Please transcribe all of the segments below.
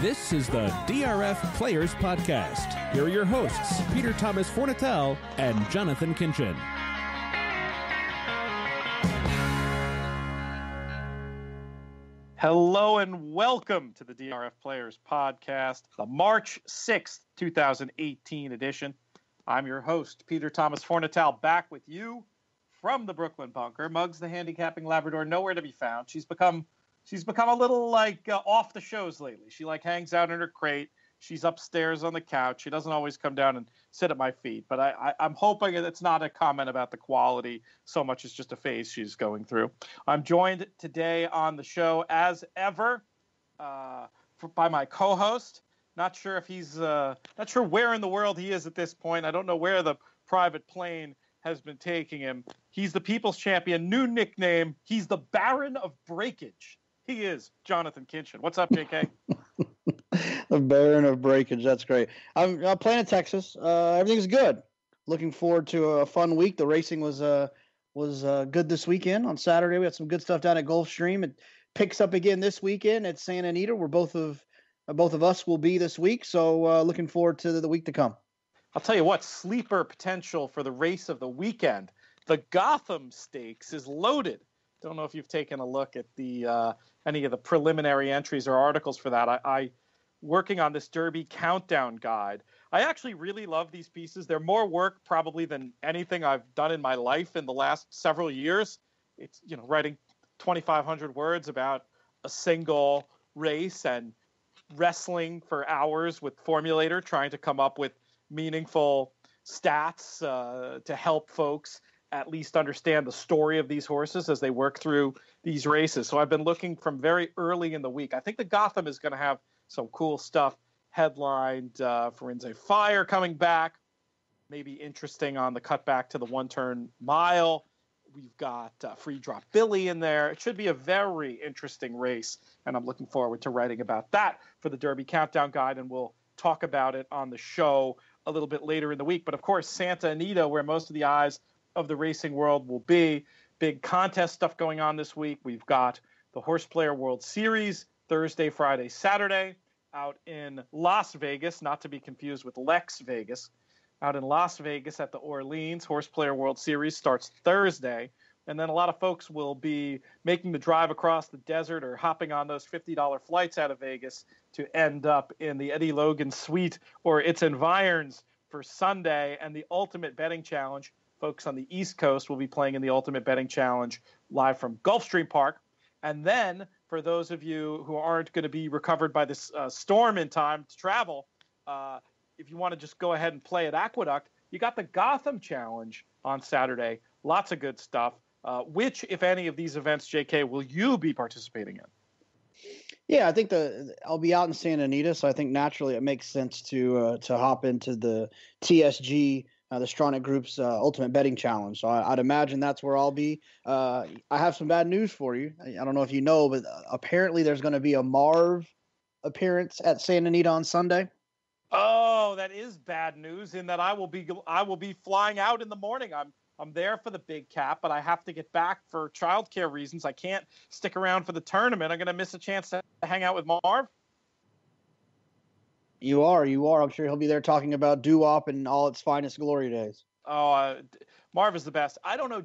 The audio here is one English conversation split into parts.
This is the DRF Players Podcast. Here are your hosts, Peter Thomas Fornatel and Jonathan Kinchin. Hello and welcome to the DRF Players Podcast, the March 6th, 2018 edition. I'm your host, Peter Thomas Fornatel, back with you from the Brooklyn bunker. Muggs, the handicapping Labrador, nowhere to be found. She's become a little off the shows lately. She hangs out in her crate. She's upstairs on the couch. She doesn't always come down and sit at my feet. But I'm hoping it's not a comment about the quality so much as just a phase she's going through. I'm joined today on the show, as ever, by my co-host. Not sure where in the world he is at this point. I don't know where the private plane has been taking him. He's the People's Champion. New nickname. He's the Baron of Breakage. He is Jonathan Kinchin. What's up, JK? The Baron of Breakage. That's great. I'm playing in Texas. Everything's good. Looking forward to a fun week. The racing was good this weekend. On Saturday, we had some good stuff down at Gulfstream. It picks up again this weekend at Santa Anita, where both of us will be this week. So looking forward to the week to come. I'll tell you what, sleeper potential for the race of the weekend. The Gotham Stakes is loaded. Don't know if you've taken a look at the any of the preliminary entries or articles for that. I working on this Derby countdown guide. I actually really love these pieces. They're more work probably than anything I've done in my life in the last several years. It's, writing 2,500 words about a single race and wrestling for hours with Formulator, trying to come up with meaningful stats to help folks at least understand the story of these horses as they work through these races. So I've been looking from very early in the week. I think the Gotham is going to have some cool stuff headlined. Forense Fire coming back, maybe interesting on the cutback to the one-turn mile. We've got Free Drop Billy in there. It should be a very interesting race, and I'm looking forward to writing about that for the Derby Countdown Guide, and we'll talk about it on the show a little bit later in the week. But, of course, Santa Anita, where most of the eyes of the racing world will be. Big contest stuff going on this week. We've got the Horse Player World Series Thursday, Friday, Saturday out in Las Vegas, not to be confused with Lex Vegas. Out in Las Vegas at the Orleans, Horse Player World Series starts Thursday. And then a lot of folks will be making the drive across the desert or hopping on those $50 flights out of Vegas to end up in the Eddie Logan Suite or its environs for Sunday and the Ultimate Betting Challenge. Folks on the East Coast will be playing in the Ultimate Betting Challenge live from Gulfstream Park. And then for those of you who aren't going to be recovered by this storm in time to travel, if you want to just go ahead and play at Aqueduct, you got the Gotham Challenge on Saturday. Lots of good stuff. Which, if any of these events, JK, will you be participating in? Yeah, I think I'll be out in Santa Anita, so I think naturally it makes sense to hop into the TSG, the Stronach Group's Ultimate Betting Challenge. So I'd imagine that's where I'll be. I have some bad news for you. I don't know if you know, but apparently there's going to be a Marv appearance at Santa Anita on Sunday. Oh, that is bad news in that I will be flying out in the morning. I'm there for the big cap, but I have to get back for childcare reasons. I can't stick around for the tournament. I'm going to miss a chance to hang out with Marv. You are. I'm sure he'll be there talking about doo-wop and all its finest glory days. Oh, Marv is the best. I don't know.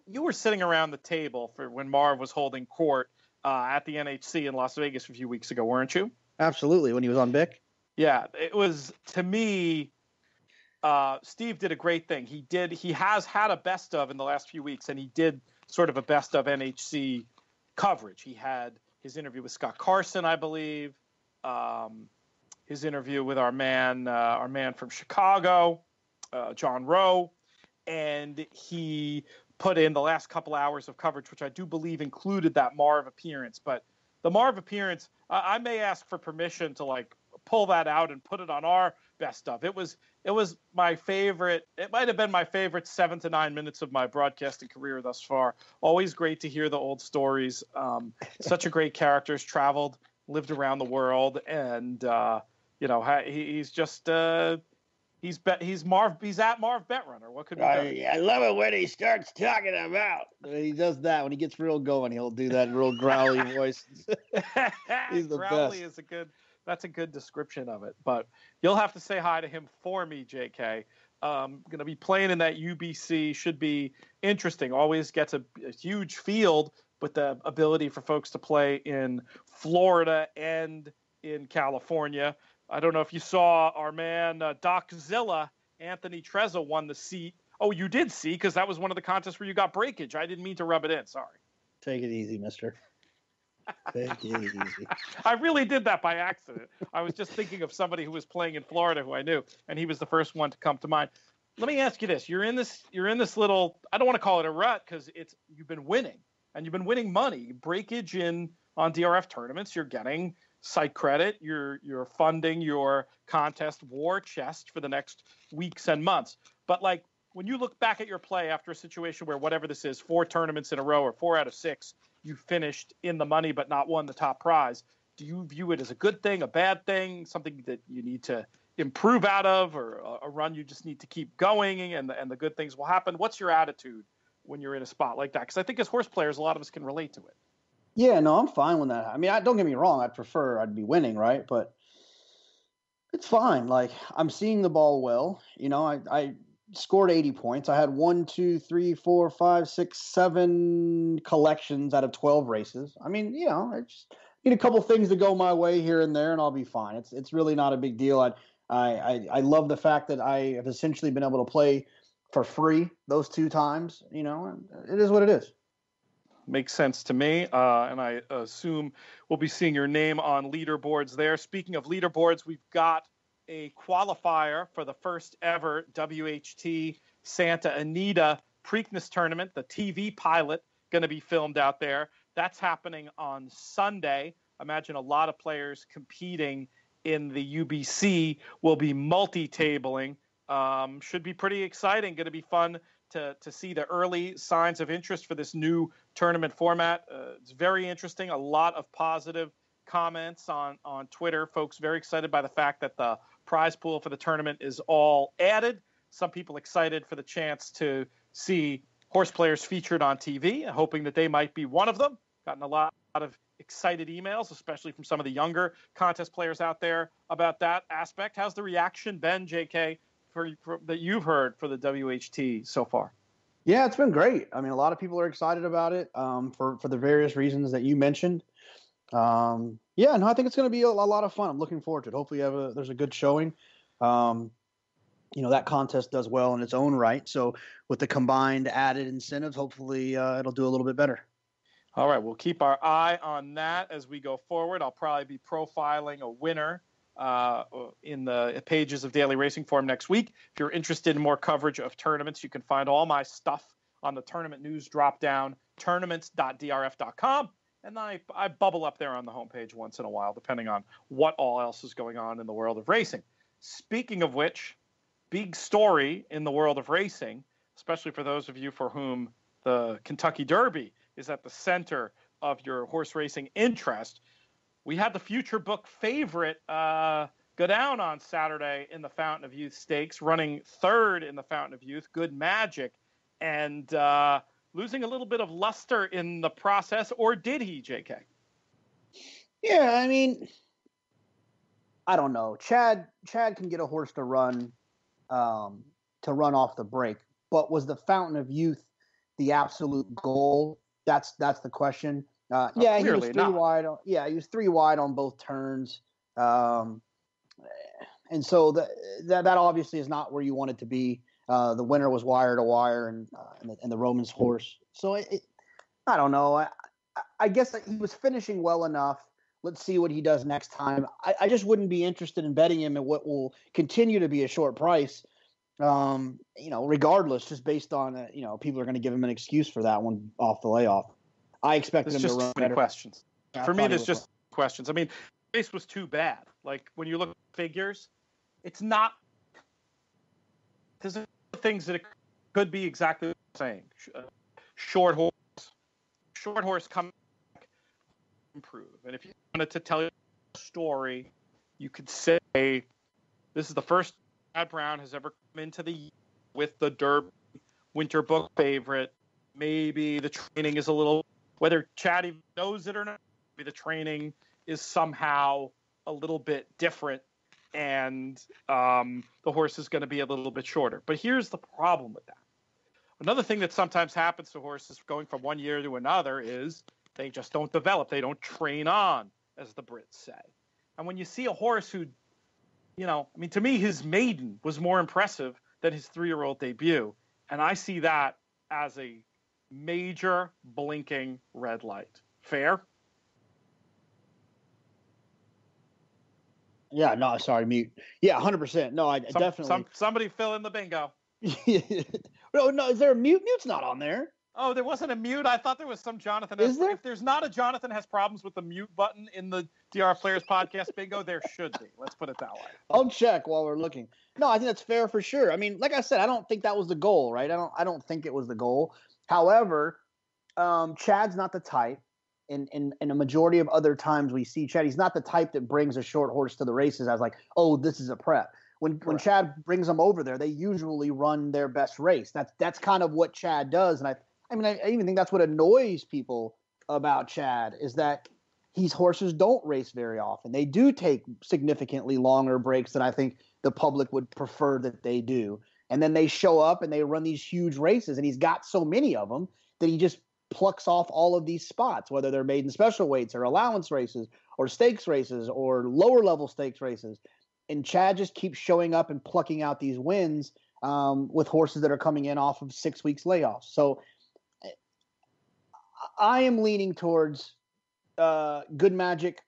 You were sitting around the table for when Marv was holding court at the NHC in Las Vegas a few weeks ago, weren't you? Absolutely. When he was on Bic? Yeah, it was, to me, Steve did a great thing. He has had a best of in the last few weeks, and he did sort of a best of NHC coverage. He had his interview with Scott Carson, I believe, his interview with our man from Chicago, John Rowe, and he put in the last couple hours of coverage, which I do believe included that Marv appearance. But the Marv appearance, I may ask for permission to pull that out and put it on our best of. It was my favorite. It might have been my favorite 7 to 9 minutes of my broadcasting career thus far. Always great to hear the old stories. Such a great character. Traveled, lived around the world, and he's just he's Marv. He's at Marv Betrunner. What could be done? I love it when he starts talking about. He does that when he gets real going. He'll do that real growly voice. He's the Growly best. is a good That's a good description of it. But you'll have to say hi to him for me, JK. Going to be playing in that UBC. Should be interesting. Always gets a huge field, but the ability for folks to play in Florida and in California. I don't know if you saw our man Doc Zilla, Anthony Trezza won the seat. Oh, you did see, because that was one of the contests where you got breakage. I didn't mean to rub it in. Sorry. Take it easy, mister. Take it easy. I really did that by accident. I was just thinking of somebody who was playing in Florida who I knew, and he was the first one to come to mind. Let me ask you this: you're in this little, I don't want to call it a rut, because you've been winning, and you've been winning money. Breakage on DRF tournaments, you're getting site credit, you're funding your contest war chest for the next weeks and months. But like, when you look back at your play after a situation where whatever this is, 4 tournaments in a row or 4 out of 6, you finished in the money but not won the top prize, do you view it as a good thing, a bad thing, something that you need to improve out of, or a run you just need to keep going and the good things will happen? What's your attitude when you're in a spot like that? Because I think as horse players, a lot of us can relate to it. Yeah, no, I'm fine with that. I mean, don't get me wrong. I'd be winning, right? But it's fine. Like, I'm seeing the ball well. You know, I scored 80 points. I had 1, 2, 3, 4, 5, 6, 7 collections out of 12 races. I mean, you know, I just need a couple things to go my way here and there, and I'll be fine. It's really not a big deal. I love the fact that I have essentially been able to play for free those 2 times. You know, it is what it is. Makes sense to me, and I assume we'll be seeing your name on leaderboards there. Speaking of leaderboards, we've got a qualifier for the first ever WHT Santa Anita Preakness tournament, the TV pilot going to be filmed out there. That's happening on Sunday. I imagine a lot of players competing in the UBC will be multi-tabling. Should be pretty exciting. Going to be fun to see the early signs of interest for this new tournament format. It's very interesting. A lot of positive comments on Twitter. Folks very excited by the fact that the prize pool for the tournament is all added. Some people excited for the chance to see horse players featured on TV, hoping that they might be one of them. Gotten a lot of excited emails, especially from some of the younger contest players out there about that aspect. How's the reaction been, JK, for that you've heard for the WHT so far? Yeah, it's been great. I mean, a lot of people are excited about it for the various reasons that you mentioned. Yeah, no, I think it's going to be a lot of fun. I'm looking forward to it. Hopefully there's a good showing. You know, that contest does well in its own right. So with the combined added incentives, hopefully it'll do a little bit better. All right, we'll keep our eye on that as we go forward. I'll probably be profiling a winner in the pages of Daily Racing Form next week. If you're interested in more coverage of tournaments, you can find all my stuff on the tournament news drop-down, tournaments.drf.com. And I bubble up there on the homepage once in a while, depending on what all else is going on in the world of racing. Speaking of which, big story in the world of racing, especially for those of you for whom the Kentucky Derby is at the center of your horse racing interest. We had the future book favorite go down on Saturday in the Fountain of Youth Stakes, running third in the Fountain of Youth, Good Magic, and losing a little bit of luster in the process. Or did he, JK? Yeah, I mean, I don't know. Chad can get a horse to run off the break, but was the Fountain of Youth the absolute goal? That's the question. Yeah, he was 3 wide. He was 3 wide on both turns, and so that obviously is not where you want it to be. The winner was wire to wire, and the Roman's horse. So I don't know. I guess he was finishing well enough. Let's see what he does next time. I just wouldn't be interested in betting him at what will continue to be a short price. You know, regardless, just based on people are going to give him an excuse for that one off the layoff. I expected him to run better. There's just too many questions. For me, there's just questions. I mean, the race was too bad. Like, when you look at figures, it's not. There's things that it could be exactly what I'm saying. Short horse coming back, improve. And if you wanted to tell a story, you could say this is the first Brad Brown has ever come into the year with the Derby winter book favorite. Maybe the training is a little, whether Chad even knows it or not, maybe the training is somehow a little bit different, and the horse is going to be a little bit shorter. But here's the problem with that. Another thing that sometimes happens to horses going from one year to another is they just don't develop. They don't train on, as the Brits say. And when you see a horse who, to me, his maiden was more impressive than his 3-year-old debut. And I see that as a major blinking red light. Fair? Yeah, no, sorry, mute. Yeah, 100%. No, I definitely. Somebody fill in the bingo. No, is there a mute? Mute's not on there. Oh, there wasn't a mute? I thought there was some Jonathan. Is there? If there's not a Jonathan has problems with the mute button in the DRF Players Podcast bingo, there should be. Let's put it that way. I'll check while we're looking. No, I think that's fair for sure. I mean, like I said, I don't think that was the goal, right? I don't think it was the goal. However, Chad's not the type. In a majority of other times we see Chad, he's not the type that brings a short horse to the races as like, oh, this is a prep. When Chad brings them over there, they usually run their best race. That's kind of what Chad does. And I even think that's what annoys people about Chad is that these horses don't race very often. They do take significantly longer breaks than I think the public would prefer that they do. And then they show up and they run these huge races, and he's got so many of them that he just plucks off all of these spots, whether they're maiden special weights or allowance races or stakes races or lower level stakes races. And Chad just keeps showing up and plucking out these wins with horses that are coming in off of 6 weeks layoffs. So I am leaning towards Good Magic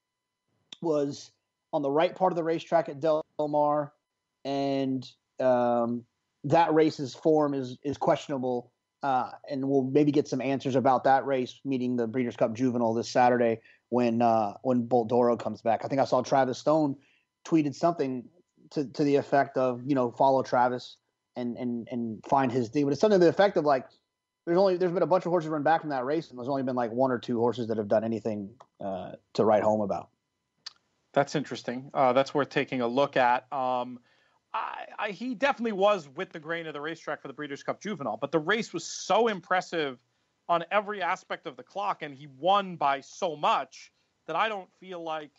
was on the right part of the racetrack at Del Mar, and that race's form is questionable. And we'll maybe get some answers about that race, meeting the Breeders' Cup Juvenile this Saturday when Bolt Doro comes back. I think I saw Travis Stone tweeted something to the effect of, follow Travis and find his thing. But it's something to the effect of like, there's been a bunch of horses run back from that race, and there's only been like 1 or 2 horses that have done anything to write home about. That's interesting. That's worth taking a look at. He definitely was with the grain of the racetrack for the Breeders' Cup Juvenile, but the race was so impressive on every aspect of the clock, and he won by so much that I don't feel like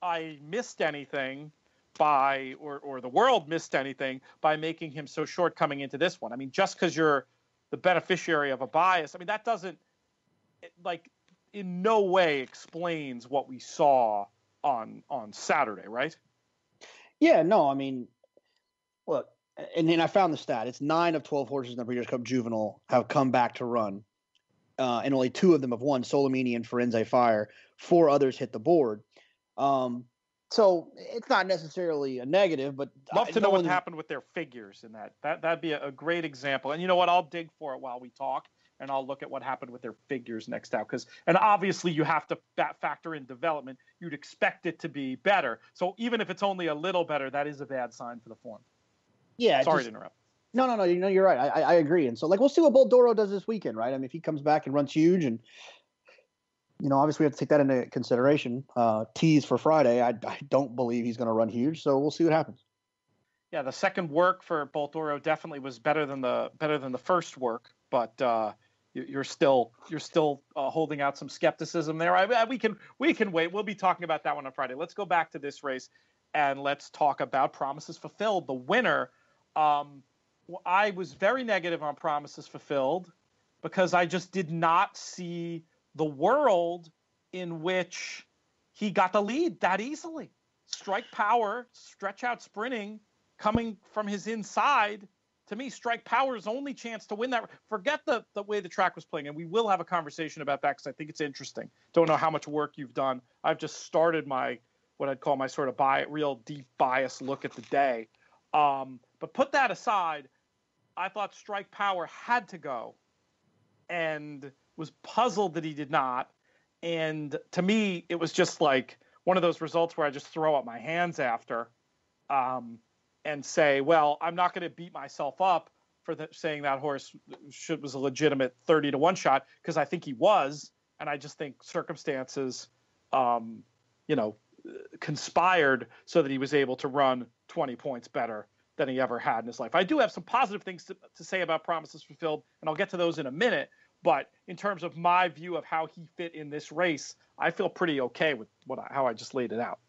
I missed anything or the world missed anything by making him so short coming into this one. I mean, just because you're the beneficiary of a bias, that doesn't in no way explains what we saw on Saturday, right? Yeah, no, look, and then I found the stat. It's 9 of 12 horses in the Breeders' Cup Juvenile have come back to run, and only 2 of them have won, Solomini and Firenze Fire. 4 others hit the board. So it's not necessarily a negative, but love to know what happened with their figures in that. That'd be a great example. And you know what? I'll dig for it while we talk, and I'll look at what happened with their figures next out. And obviously you have to factor in development. You'd expect it to be better. So even if it's only a little better, that is a bad sign for the form. Yeah. Sorry to interrupt. No. You're right. I agree. And so we'll see what Bolt Doro does this weekend, right? If he comes back and runs huge, and obviously we have to take that into consideration. Tease for Friday. I don't believe he's going to run huge, so we'll see what happens. Yeah, the second work for Bolt Doro definitely was better than the first work, but you're still holding out some skepticism there. We can wait. We'll be talking about that one on Friday. Let's go back to this race and let's talk about Promises Fulfilled, the winner. I was very negative on Promises Fulfilled because I just did not see the world in which he got the lead that easily. Strike Power, stretch out sprinting, coming from his inside. To me, Strike Power's only chance to win that. Forget the way the track was playing, and we will have a conversation about that because I think it's interesting. Don't know how much work you've done. I've just started what I'd call my sort of real deep bias look at the day. But put that aside, I thought Strike Power had to go and was puzzled that he did not. And to me, it was just like one of those results where I just throw up my hands after and say, well, I'm not going to beat myself up for saying that horse was a legitimate 30-1 shot, because I think he was. And I just think circumstances, conspired so that he was able to run 20 points better than he ever had in his life. I do have some positive things to say about Promises Fulfilled, and I'll get to those in a minute. But in terms of my view of how he fit in this race, I feel pretty okay with how I just laid it out.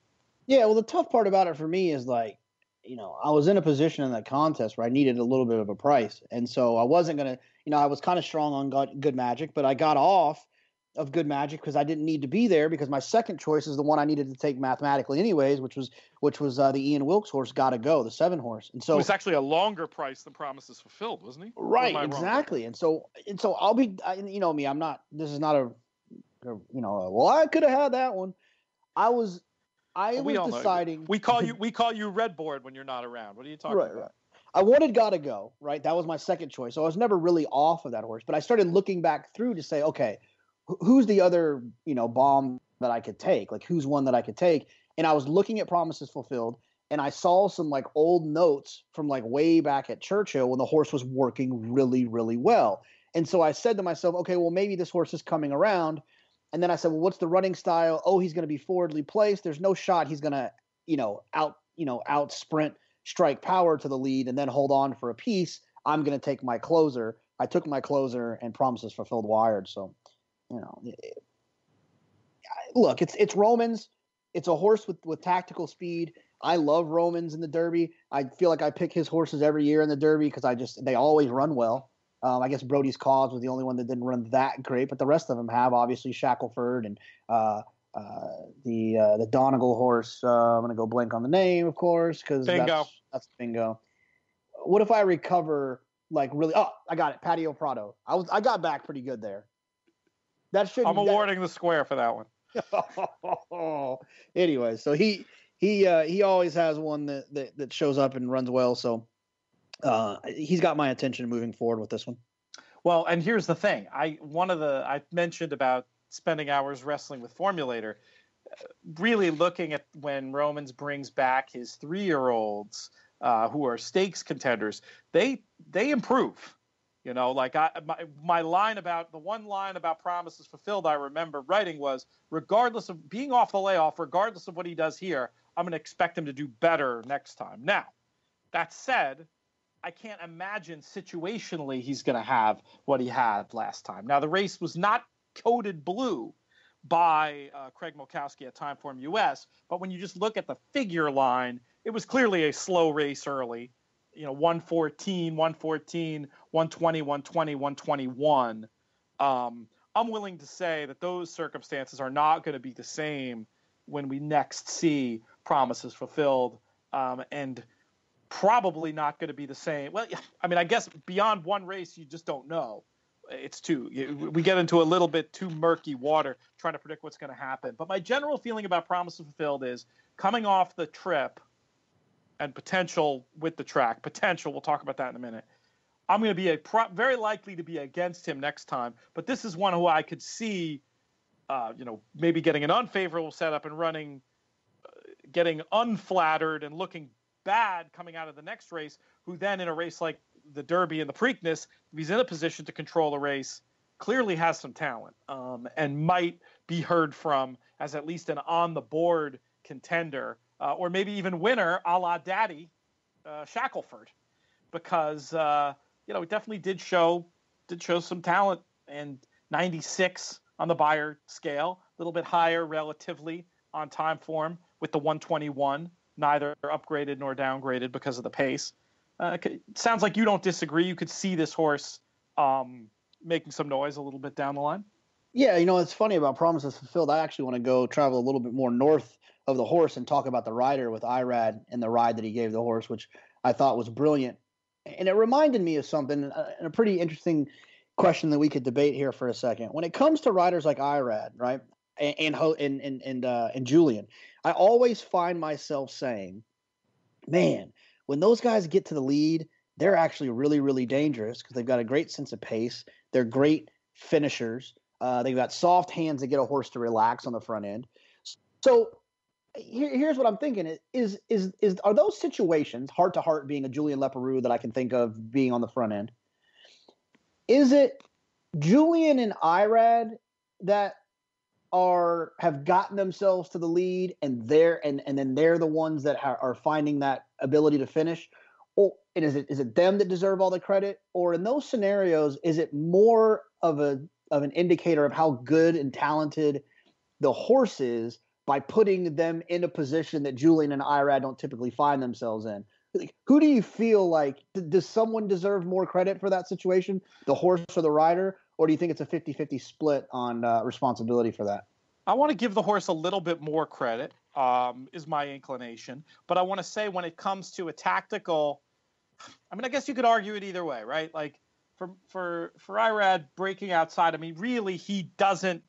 Yeah, well, the tough part about it for me is like, I was in a position in that contest where I needed a little bit of a price. And so I wasn't going to, I was kind of strong on Good Magic, but I got off of Good Magic because I didn't need to be there because my second choice is the one I needed to take mathematically anyways, which was the Ian Wilkes horse, Gotta Go, the 7 horse. And so it was actually a longer price than Promises Fulfilled, wasn't he? Right, exactly. And so I'll be, me, I'm not, this is not well, I could have had that one. I was deciding. We call you Red Board when you're not around. What are you talking about? Right. I wanted Gotta Go, right? That was my second choice. So I was never really off of that horse, but I started looking back through to say, okay, who's the other, bomb that I could take? Like, who's one that I could take? And I was looking at Promises Fulfilled, and I saw some like old notes from like way back at Churchill when the horse was working really, really well. And so I said to myself, okay, well, maybe this horse is coming around. And then I said, well, what's the running style? Oh, he's going to be forwardly placed. There's no shot he's going to, out sprint Strike Power to the lead and then hold on for a piece. I'm going to take my closer. I took my closer and Promises Fulfilled wired. So, look, it's Romans. It's a horse with tactical speed. I love Romans in the Derby. I feel like I pick his horses every year in the Derby because they always run well. I guess Brody's Cause was the only one that didn't run that great, but the rest of them have, obviously Shackelford and the Donegal horse. I'm gonna go blank on the name, of course, because that's Bingo. What if I recover like really? Oh, I got it, Patio Prado. I got back pretty good there. I'm awarding the square for that one. Anyway, so he always has one that shows up and runs well. So he's got my attention moving forward with this one. Well, and here's the thing. I mentioned about spending hours wrestling with Formulator, really looking at when Romans brings back his 3-year-olds who are stakes contenders, they improve. Like my line about the one line about Promises Fulfilled I remember writing was, regardless of being off the layoff, regardless of what he does here, I'm going to expect him to do better next time. Now, that said, I can't imagine situationally he's going to have what he had last time. Now, the race was not coded blue by Craig Mulkowski at Timeform US, but when you just look at the figure line, it was clearly a slow race early. 114, 114, 120, 120, 121. I'm willing to say that those circumstances are not going to be the same when we next see Promises Fulfilled, and probably not going to be the same. Well, I mean, I guess beyond one race, you just don't know. We get into a little bit too murky water trying to predict what's going to happen. But my general feeling about Promises Fulfilled is coming off the trip and potential with the track. Potential, we'll talk about that in a minute. I'm going to be very likely to be against him next time. But this is one who I could see, maybe getting an unfavorable setup and running, getting unflattered and looking bad coming out of the next race, who then in a race like the Derby and the Preakness, if he's in a position to control a race, clearly has some talent, and might be heard from as at least an on-the-board contender, or maybe even winner a la Daddy Shackelford, because he definitely did show some talent, and 96 on the Beyer scale, a little bit higher relatively on time form with the 121, neither upgraded nor downgraded because of the pace. Sounds like you don't disagree. You could see this horse making some noise a little bit down the line. Yeah, it's funny about Promises Fulfilled. I actually want to go travel a little bit more north of the horse and talk about the rider with Irad and the ride that he gave the horse, which I thought was brilliant. And it reminded me of something, and a pretty interesting question that we could debate here for a second. When it comes to riders like Irad, right, and Julian, I always find myself saying, man, when those guys get to the lead, they're actually really, really dangerous because they've got a great sense of pace. They're great finishers. They've got soft hands that get a horse to relax on the front end. So here's what I'm thinking: are those situations, heart to heart, being a Julian Leparoux that I can think of being on the front end? Is it Julian and Irad that have gotten themselves to the lead, and then they're the ones that are finding that ability to finish? And is it them that deserve all the credit? Or in those scenarios, is it more of an indicator of how good and talented the horse is by putting them in a position that Julian and Irad don't typically find themselves in. Like, who do you feel like, does someone deserve more credit for that situation, the horse or the rider, or do you think it's a 50-50 split on responsibility for that? I want to give the horse a little bit more credit, is my inclination. But I want to say when it comes to a tactical, I mean, I guess you could argue it either way, right? Like for Irad breaking outside, I mean, really he doesn't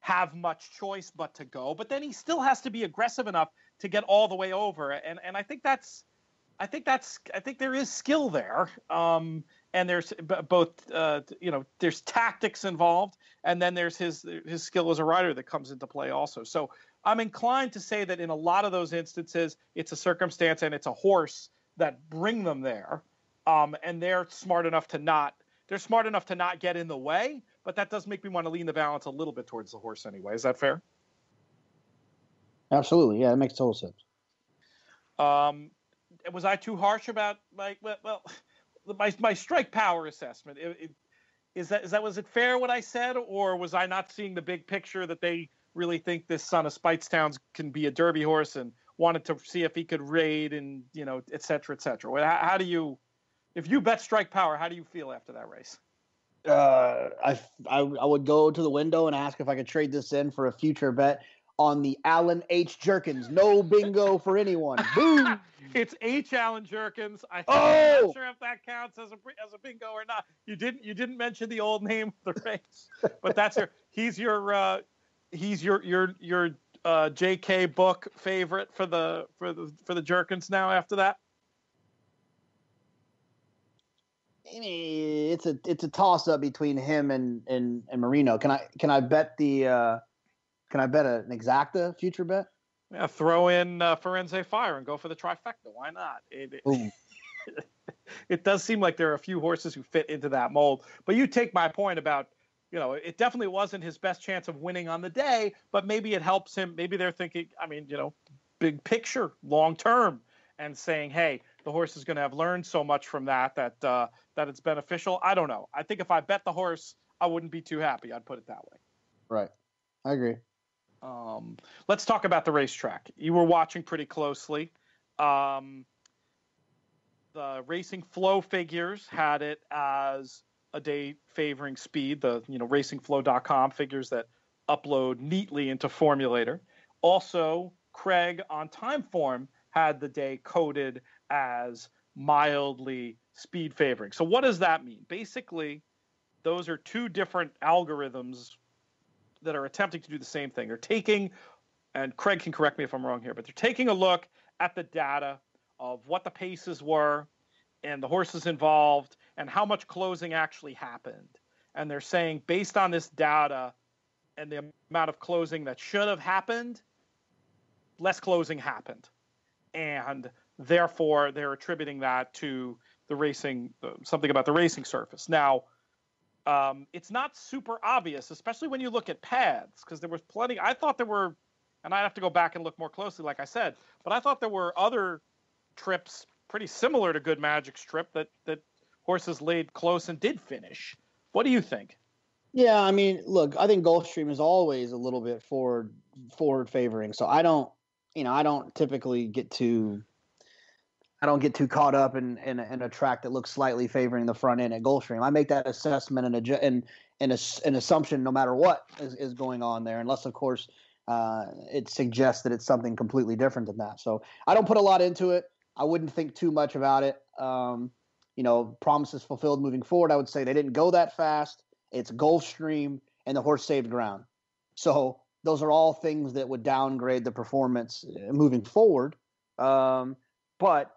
have much choice but to go. But then he still has to be aggressive enough to get all the way over. And I think there is skill there. And there's both, there's tactics involved, and then there's his skill as a rider that comes into play also. So I'm inclined to say that in a lot of those instances, it's a circumstance and it's a horse that bring them there, and they're smart enough to not get in the way. But that does make me want to lean the balance a little bit towards the horse anyway. Is that fair? Absolutely, yeah, it makes total sense. Was I too harsh about my strike power assessment? Was it fair what I said, or was I not seeing the big picture that they really think this son of Speightstown can be a Derby horse and wanted to see if he could raid and et cetera, et cetera? How do you, if you bet strike power, how do you feel after that race? I would go to the window and ask if I could trade this in for a future bet on the Alan H. Jerkins. No bingo for anyone. Boom. It's H. Alan Jerkins. I'm not sure if that counts as a bingo or not. You didn't mention the old name of the race, but that's he's your JK book favorite for the Jerkins now after that. It's a toss up between him and Marino. Can I bet an exacta future bet? Yeah, throw in Firenze Fire and go for the trifecta. Why not? It does seem like there are a few horses who fit into that mold. But you take my point about, it definitely wasn't his best chance of winning on the day, but maybe it helps him. Maybe they're thinking, big picture, long term, and saying, hey, the horse is going to have learned so much from that it's beneficial. I don't know. I think if I bet the horse, I wouldn't be too happy. I'd put it that way. Right. I agree. Let's talk about the racetrack. You were watching pretty closely. The Racing Flow figures had it as a day favoring speed. The racingflow.com figures that upload neatly into Formulator. Also, Craig on Timeform had the day coded as mildly speed favoring. So what does that mean? Basically, those are two different algorithms that are attempting to do the same thing. They're taking, and Craig can correct me if I'm wrong here, but they're taking a look at the data of what the paces were and the horses involved and how much closing actually happened. And they're saying, based on this data and the amount of closing that should have happened, less closing happened. And therefore, they're attributing that to the racing, something about the racing surface. Now, it's not super obvious, especially when you look at pads, because there was plenty. I thought there were, and I'd have to go back and look more closely, like I said, but I thought there were other trips pretty similar to Good Magic's trip that horses laid close and did finish. What do you think? Yeah, I mean, look, I think Gulfstream is always a little bit forward favoring. So I don't typically get too caught up in a track that looks slightly favoring the front end at Gulfstream. I make that assessment and an assumption no matter what is going on there, unless, of course, it suggests that it's something completely different than that. So I don't put a lot into it. I wouldn't think too much about it. Promises fulfilled moving forward. I would say they didn't go that fast. It's Gulfstream, and the horse saved ground. So those are all things that would downgrade the performance moving forward. But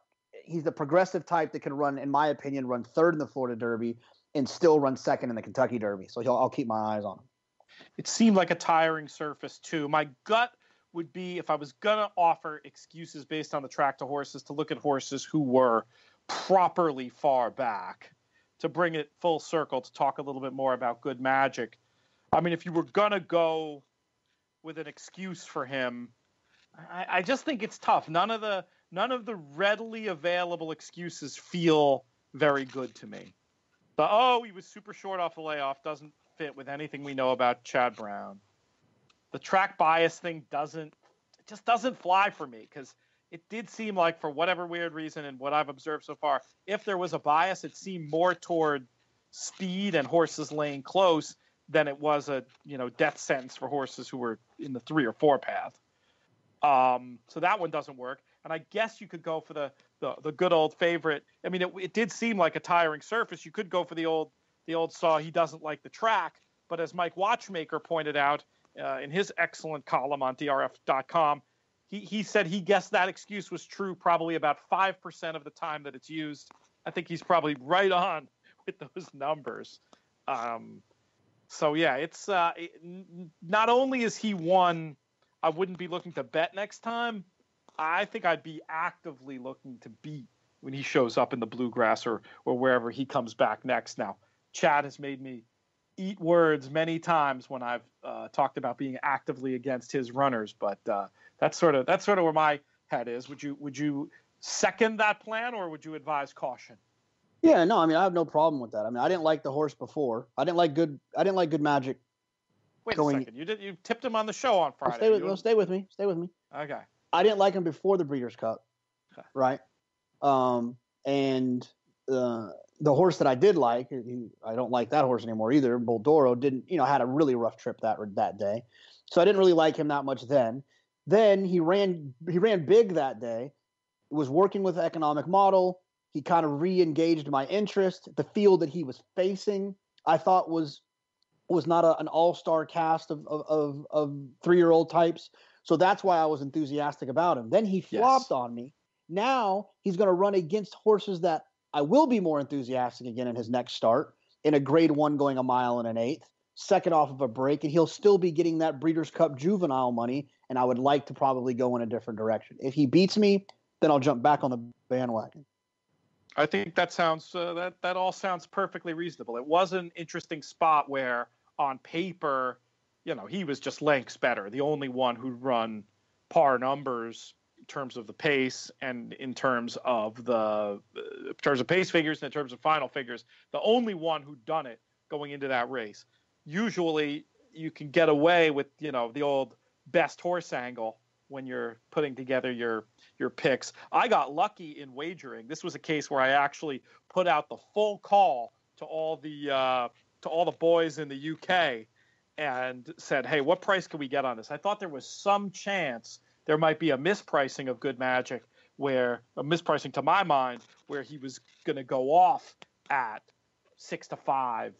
he's the progressive type that can run, in my opinion, run third in the Florida Derby and still run second in the Kentucky Derby. So I'll keep my eyes on him. It seemed like a tiring surface too. My gut would be, if I was going to offer excuses based on the track to horses, to look at horses who were properly far back, to bring it full circle, to talk a little bit more about Good Magic. I mean, if you were going to go with an excuse for him, I just think it's tough. None of the readily available excuses feel very good to me. He was super short off the layoff doesn't fit with anything we know about Chad Brown. The track bias thing doesn't just doesn't fly for me because it did seem like, for whatever weird reason and what I've observed so far, if there was a bias, it seemed more toward speed and horses laying close than it was a death sentence for horses who were in the 3 or 4 path. So that one doesn't work. And I guess you could go for the good old favorite. I mean, it did seem like a tiring surface. You could go for the old saw. He doesn't like the track. But as Mike Watchmaker pointed out in his excellent column on DRF.com, he said he guessed that excuse was true probably about 5% of the time that it's used. I think he's probably right on with those numbers. So yeah, it's not only is he one I wouldn't be looking to bet next time, I think I'd be actively looking to beat when he shows up in the Bluegrass or wherever he comes back next. Now, Chad has made me eat words many times when I've talked about being actively against his runners, but that's sort of where my head is. Would you second that plan, or would you advise caution? Yeah, no, I mean, I have no problem with that. I mean, I didn't like the horse before. I didn't like Good Magic. Wait a second. You tipped him on the show on Friday. Stay with me. Okay. I didn't like him before the Breeders' Cup, okay. Right? And the horse that I did like, I don't like that horse anymore either. Boldoro had a really rough trip that day, so I didn't really like him that much then. Then he ran big that day. Was working with the economic model. He kind of re-engaged my interest. The field that he was facing, I thought was not an all-star cast of 3-year-old types. So that's why I was enthusiastic about him. Then he flopped on me. Now he's going to run against horses that I will be more enthusiastic again in his next start, in a grade 1 going a mile and an eighth, second off of a break, and he'll still be getting that Breeders' Cup juvenile money, and I would like to probably go in a different direction. If he beats me, then I'll jump back on the bandwagon. I think that sounds that all sounds perfectly reasonable. It was an interesting spot where on paper, he was just lengths better, the only one who'd run par numbers in terms of the pace and in terms of pace figures and in terms of final figures, the only one who'd done it going into that race. Usually you can get away with, the old best horse angle when you're putting together your picks. I got lucky in wagering. This was a case where I actually put out the full call to all the boys in the UK and said, hey, what price can we get on this? I thought there was some chance there might be a mispricing of Good Magic, where a mispricing to my mind, where he was going to go off at 6-5,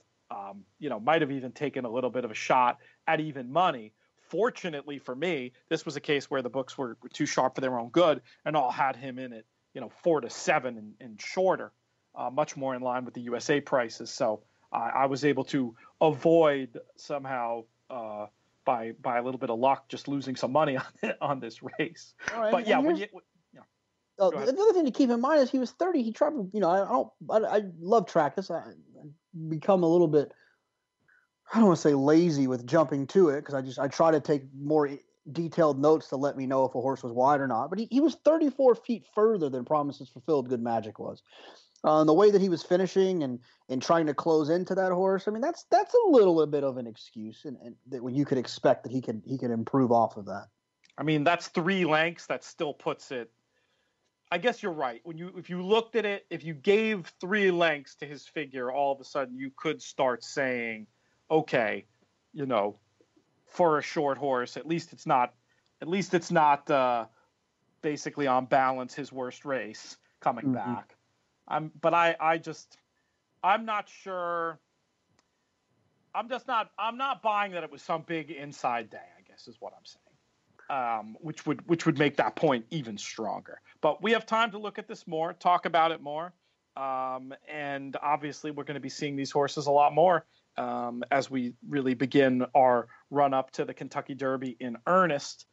might have even taken a little bit of a shot at even money. Fortunately for me, this was a case where the books were too sharp for their own good and all had him in at 4-7 and shorter, much more in line with the USA prices. So I was able to avoid somehow by a little bit of luck just losing some money on this race. Right, but yeah, the other thing to keep in mind is he was 30. He tried. I love track. I become a little bit, I don't want to say lazy with jumping to it, because I try to take more detailed notes to let me know if a horse was wide or not. But he was 34 feet further than Promises Fulfilled Good Magic was. The way that he was finishing and trying to close into that horse, I mean, that's a little bit of an excuse, and that you could expect that he can improve off of that. I mean, that's 3 lengths. That still puts it. I guess you're right. If you looked at it, if you gave 3 lengths to his figure, all of a sudden you could start saying, okay, for a short horse, at least it's not basically on balance his worst race coming back. I'm not sure. I'm not buying that it was some big inside day, I guess is what I'm saying. Which would make that point even stronger. But we have time to look at this more, talk about it more. And obviously we're going to be seeing these horses a lot more as we really begin our run up to the Kentucky Derby in earnest.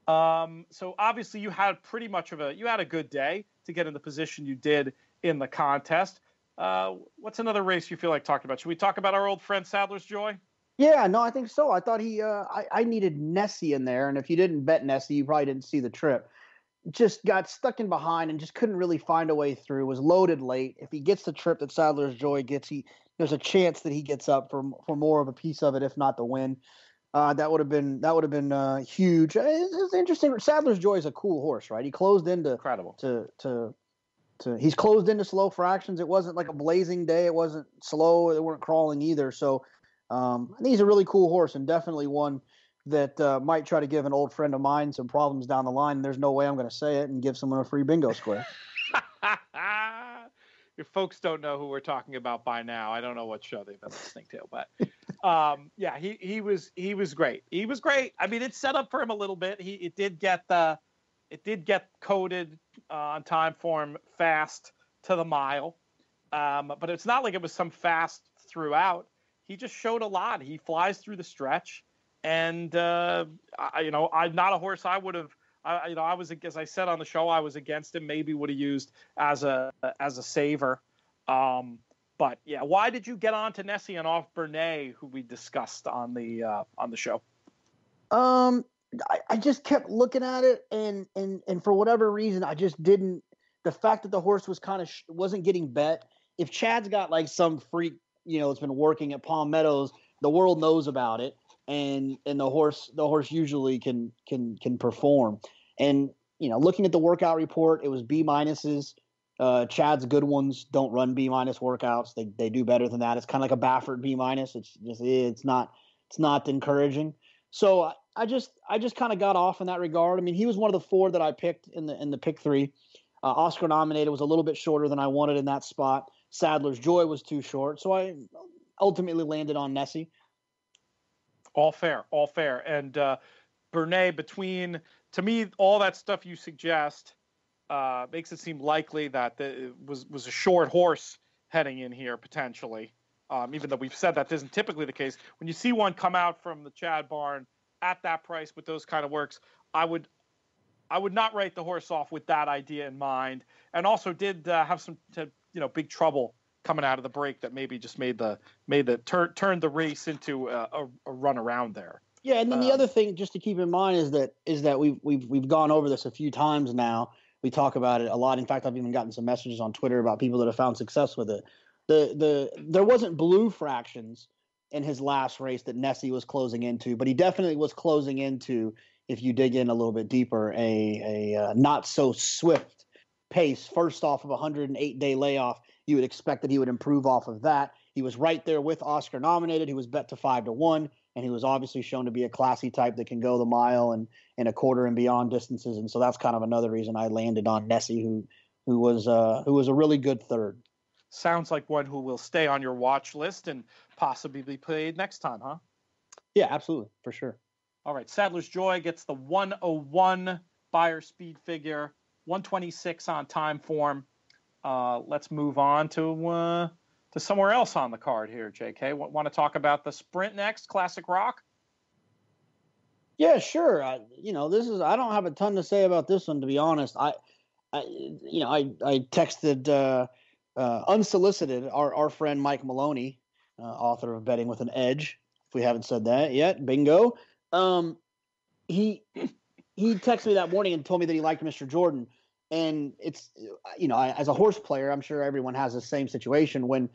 So obviously you had a good day to get in the position you did in the contest. What's another race you feel like talking about? Should we talk about our old friend Sadler's Joy? Yeah, no, I think so. I thought I needed Nessie in there, and if you didn't bet Nessie, you probably didn't see the trip. Just got stuck in behind and just couldn't really find a way through. Was loaded late. If he gets the trip that Sadler's Joy gets, there's a chance that he gets up for more of a piece of it, if not the win. That would have been huge. It's interesting. Sadler's Joy is a cool horse, right? He closed into Incredible. He's closed into slow fractions. It wasn't like a blazing day. It wasn't slow. They weren't crawling either. So I think he's a really cool horse, and definitely one that might try to give an old friend of mine some problems down the line. There's no way I'm going to say it and give someone a free bingo square. If folks don't know who we're talking about by now, I don't know what show they've been listening to, but yeah, he was great. He was great. I mean, it set up for him a little bit. It did get coded on time form fast to the mile, but it's not like it was some fast throughout. He just showed a lot. He flies through the stretch, and I'm not a horse I would have. I was, as I said on the show, I was against him. Maybe would have used as a saver. But yeah, why did you get on to Nessie and off Bernay, who we discussed on the show? I just kept looking at it, and for whatever reason, I just didn't. The fact that the horse was kind of wasn't getting bet. If Chad's got like some freak, it's been working at Palm Meadows, the world knows about it. And the horse usually can perform. And looking at the workout report, it was B minuses. Chad's good ones don't run B minus workouts. They do better than that. It's kind of like a Baffert B minus. It's not encouraging. So I just kind of got off in that regard. I mean, he was one of the 4 that I picked in the pick 3. Oscar nominated was a little bit shorter than I wanted in that spot. Sadler's Joy was too short, so I ultimately landed on Nessie. All fair. And Bernay, to me, all that stuff you suggest makes it seem likely that it was a short horse heading in here potentially, even though we've said that isn't typically the case. When you see one come out from the Chad barn at that price with those kind of works, I would not write the horse off with that idea in mind, and also did have some big trouble coming out of the break that maybe just made the turned the race into a run around there. Yeah, and then the other thing just to keep in mind is that we've gone over this a few times now. We talk about it a lot. In fact, I've even gotten some messages on Twitter about people that have found success with it. There wasn't blue fractions in his last race that Nessie was closing into, but he definitely was closing into, if you dig in a little bit deeper, a not so swift pace. First off of a 108-day layoff, you would expect that he would improve off of that. He was right there with Oscar nominated. He was bet to 5-1, and he was obviously shown to be a classy type that can go the mile and a quarter and beyond distances. And so that's kind of another reason I landed on Nessie, who was a really good third. Sounds like one who will stay on your watch list and possibly be played next time, huh? Yeah, absolutely, for sure. All right, Sadler's Joy gets the 101 Beyer speed figure, 126 on time form. Let's move on to somewhere else on the card here, JK. Want to talk about the sprint next, Classic Rock? Yeah, sure. I don't have a ton to say about this one, to be honest. I texted unsolicited our friend Mike Maloney, author of Betting with an Edge. If we haven't said that yet, bingo. He texted me that morning and told me that he liked Mr. Jordan. And it's, as a horse player, I'm sure everyone has the same situation. When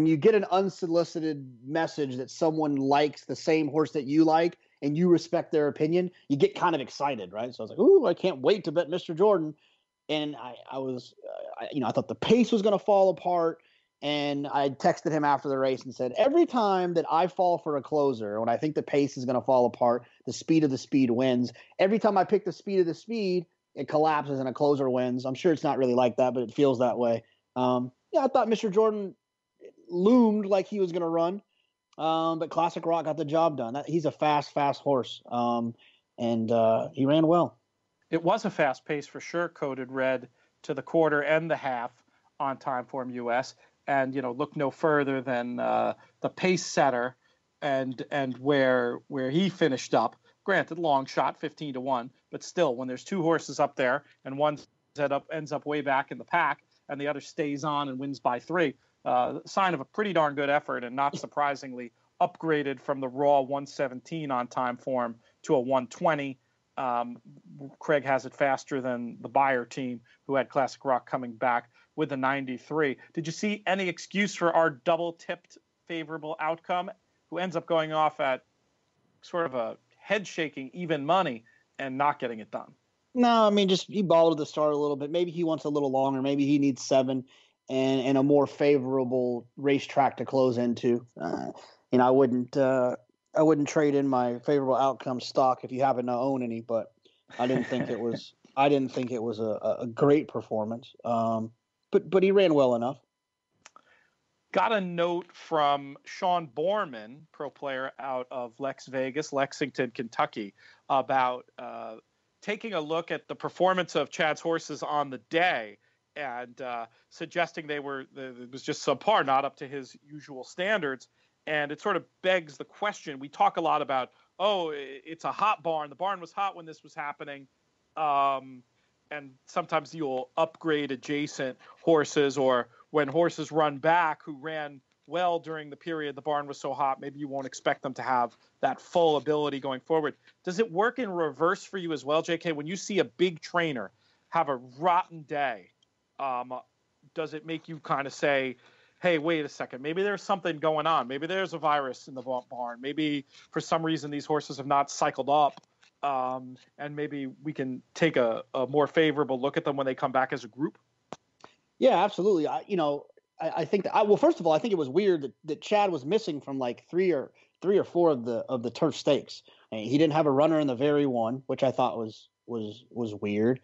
you get an unsolicited message that someone likes the same horse that you like and you respect their opinion, you get kind of excited, right? So I was like, ooh, I can't wait to bet Mr. Jordan. And I thought the pace was going to fall apart. And I texted him after the race and said, every time that I fall for a closer, when I think the pace is going to fall apart, the speed of the speed wins. Every time I pick the speed of the speed, it collapses and a closer wins. I'm sure it's not really like that, but it feels that way. I thought Mr. Jordan loomed like he was going to run, but Classic Rock got the job done. He's a fast horse, and he ran well. It was a fast pace for sure, coded red to the quarter and the half on time form US. And, look no further than the pace setter and where he finished up. Granted, long shot, 15-1, but still, when there's two horses up there and one ends up way back in the pack and the other stays on and wins by 3, sign of a pretty darn good effort, and not surprisingly upgraded from the raw 117 on time form to a 120. Craig has it faster than the Beyer team, who had Classic Rock coming back with a 93. Did you see any excuse for our double-tipped favorable outcome, who ends up going off at sort of a head shaking even money and not getting it done. No, I mean, just he balled at the start a little bit. Maybe he wants a little longer. Maybe he needs 7 and a more favorable racetrack to close into. I wouldn't trade in my favorable outcome stock if you happen to own any, but I didn't think it was. I didn't think it was a great performance. But he ran well enough. Got a note from Sean Borman, pro player out of Lexington, Kentucky, about taking a look at the performance of Chad's horses on the day and suggesting it was just subpar, not up to his usual standards. And it sort of begs the question. We talk a lot about, it's a hot barn. The barn was hot when this was happening. And sometimes you'll upgrade adjacent horses, or when horses run back who ran well during the period the barn was so hot, maybe you won't expect them to have that full ability going forward. Does it work in reverse for you as well, JK? When you see a big trainer have a rotten day, does it make you kind of say, hey, wait a second, maybe there's something going on. Maybe there's a virus in the barn. Maybe for some reason these horses have not cycled up. And maybe we can take a more favorable look at them when they come back as a group. Yeah, absolutely. I think that first of all, I think it was weird that Chad was missing from like three or four of the turf stakes. And he didn't have a runner in the very one, which I thought was weird.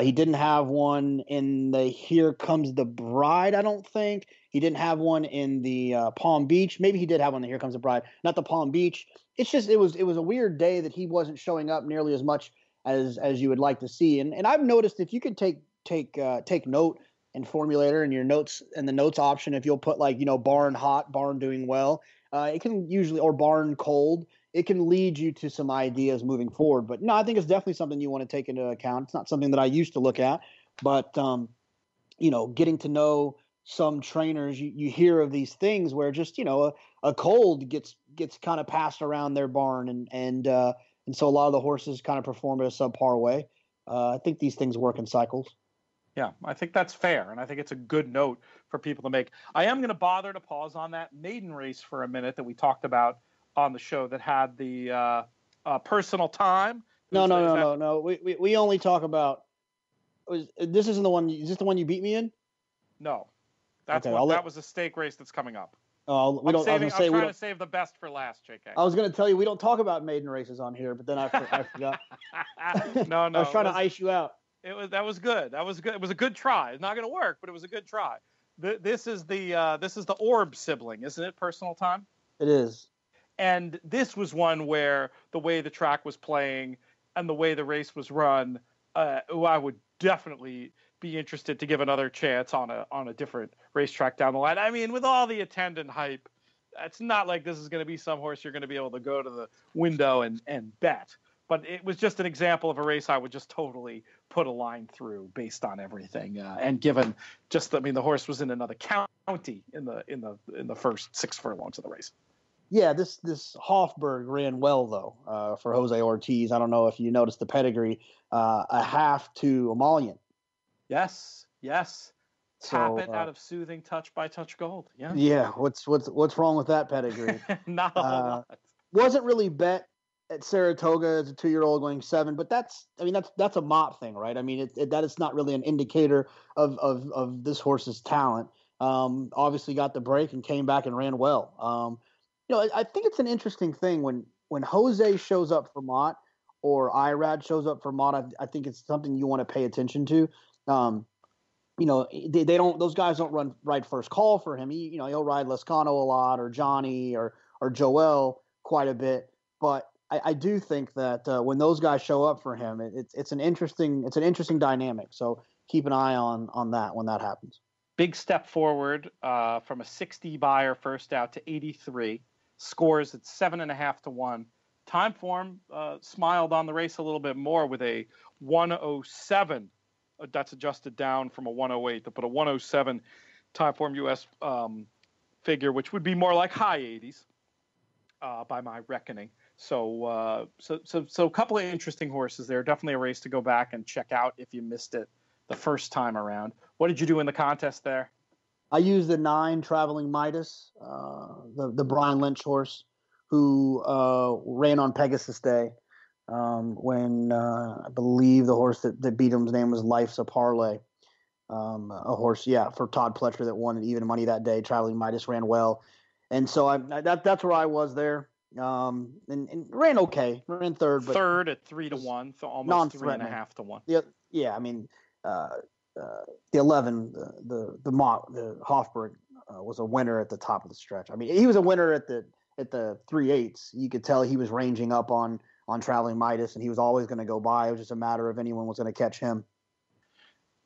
He didn't have one in the Here Comes the Bride, I don't think. He didn't have one in the Palm Beach. Maybe he did have one in the Here Comes the Bride, not the Palm Beach. It's just it was a weird day that he wasn't showing up nearly as much as you would like to see. And I've noticed if you could take note in Formulator and your notes and the notes option, if you'll put like, barn hot, barn doing well, it can usually, or barn cold, it can lead you to some ideas moving forward. But no, I think it's definitely something you want to take into account. It's not something that I used to look at, but getting to know some trainers, you hear of these things where just, a cold gets kind of passed around their barn and so a lot of the horses kind of perform at a subpar way. I think these things work in cycles. Yeah, I think that's fair, and I think it's a good note for people to make. I am going to bother to pause on that maiden race for a minute that we talked about on the show that had the personal time. No. We only talk about. This isn't the one. Is this the one you beat me in? No, that was a stake race that's coming up. Oh, I'm trying to save the best for last, JK. I was going to tell you we don't talk about maiden races on here, but then I forgot. No. I was trying to ice you out. That was good. It was a good try. It's not going to work, but it was a good try. This is the Orb sibling, isn't it? Personal time. It is. And this was one where the way the track was playing and the way the race was run, I would definitely be interested to give another chance on a different racetrack down the line. I mean, with all the attendant hype, it's not like this is going to be some horse you're going to be able to go to the window and bet. But it was just an example of a race I would just totally put a line through based on everything. And given the horse was in another county in the first 6 furlongs of the race. Yeah, this Hofburg ran well though for Jose Ortiz. I don't know if you noticed the pedigree, a half to Emollient. Yes. Tap it out of Soothing Touch by Touch Gold. Yeah. Yeah. What's wrong with that pedigree? Not a whole lot. Wasn't really bet at Saratoga as a 2-year-old going 7, but that's a mop thing, right? I mean, that is not really an indicator of this horse's talent. Obviously got the break and came back and ran well. I think it's an interesting thing when Jose shows up for Mott or Irad shows up for Mott. I think it's something you want to pay attention to. They don't; those guys don't ride first call for him. He'll ride Lescano a lot, or Johnny, or Joel quite a bit. But I do think that when those guys show up for him, it's an interesting dynamic. So keep an eye on that when that happens. Big step forward from a 60 buyer first out to 83. Scores at 7.5 to 1. Time form smiled on the race a little bit more with a 107. That's adjusted down from a 108 to put a 107 time form US figure, which would be more like high 80s by my reckoning. So a couple of interesting horses there. Definitely a race to go back and check out if you missed it the first time around. What did you do in the contest there? I used the 9 Traveling Midas, the Brian Lynch horse. who ran on Pegasus Day when I believe the horse that beat him's name was Life's a Parlay. A horse, for Todd Pletcher that won an even money that day. Traveling Midas ran well, and so that's where I was there. And ran okay, ran third, but third at 3-1, so almost 3.5 to 1. Yeah. I mean, the 11, the Hofburg was a winner at the top of the stretch. I mean, he was a winner at the 3/8. You could tell he was ranging up on Traveling Midas, and he was always going to go by. It was just a matter of anyone was going to catch him.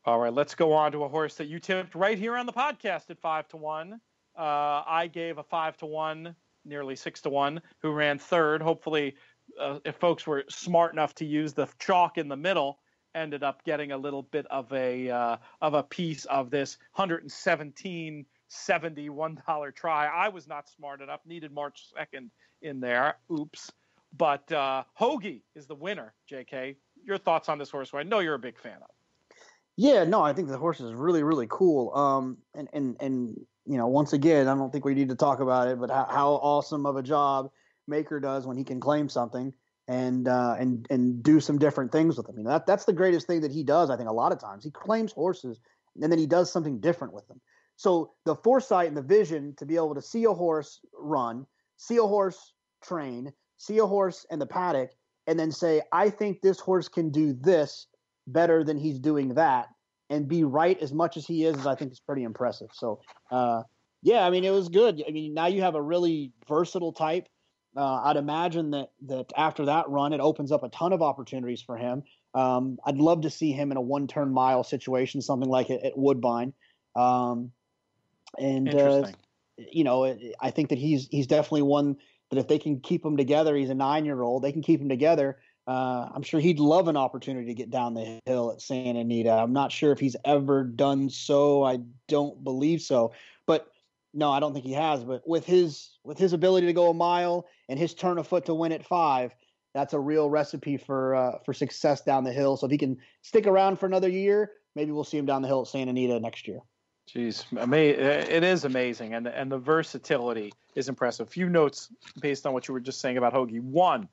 All right, let's go on to a horse that you tipped right here on the podcast at 5 to 1. I gave a 5 to 1, nearly 6 to 1, who ran third. Hopefully, if folks were smart enough to use the chalk in the middle, ended up getting a little bit of a piece of this $117.70 $1 try. I was not smart enough. Needed March 2nd in there. Oops. But Hoagie is the winner. JK, your thoughts on this horse? Who I know you're a big fan of. Yeah, no, I think the horse is really, really cool. And once again, I don't think we need to talk about it, but how awesome of a job Maker does when he can claim something and do some different things with them. That's the greatest thing that he does. I think a lot of times he claims horses and then he does something different with them. So the foresight and the vision to be able to see a horse run, see a horse train, see a horse in the paddock, and then say, I think this horse can do this better than he's doing that, and be right as much as he is I think is pretty impressive. So, it was good. Now you have a really versatile type. I'd imagine that after that run, it opens up a ton of opportunities for him. I'd love to see him in a 1-turn mile situation, something like at Woodbine. Interesting. I think that he's definitely one that if they can keep him together, he's a 9-year-old, they can keep him together. I'm sure he'd love an opportunity to get down the hill at Santa Anita. I'm not sure if he's ever done so. I don't believe so. But no, I don't think he has. But with his ability to go a mile and his turn of foot to win at 5, that's a real recipe for success down the hill. So if he can stick around for another year, maybe we'll see him down the hill at Santa Anita next year. Jeez, it is amazing, and the versatility is impressive. A few notes based on what you were just saying about Hoagie. One,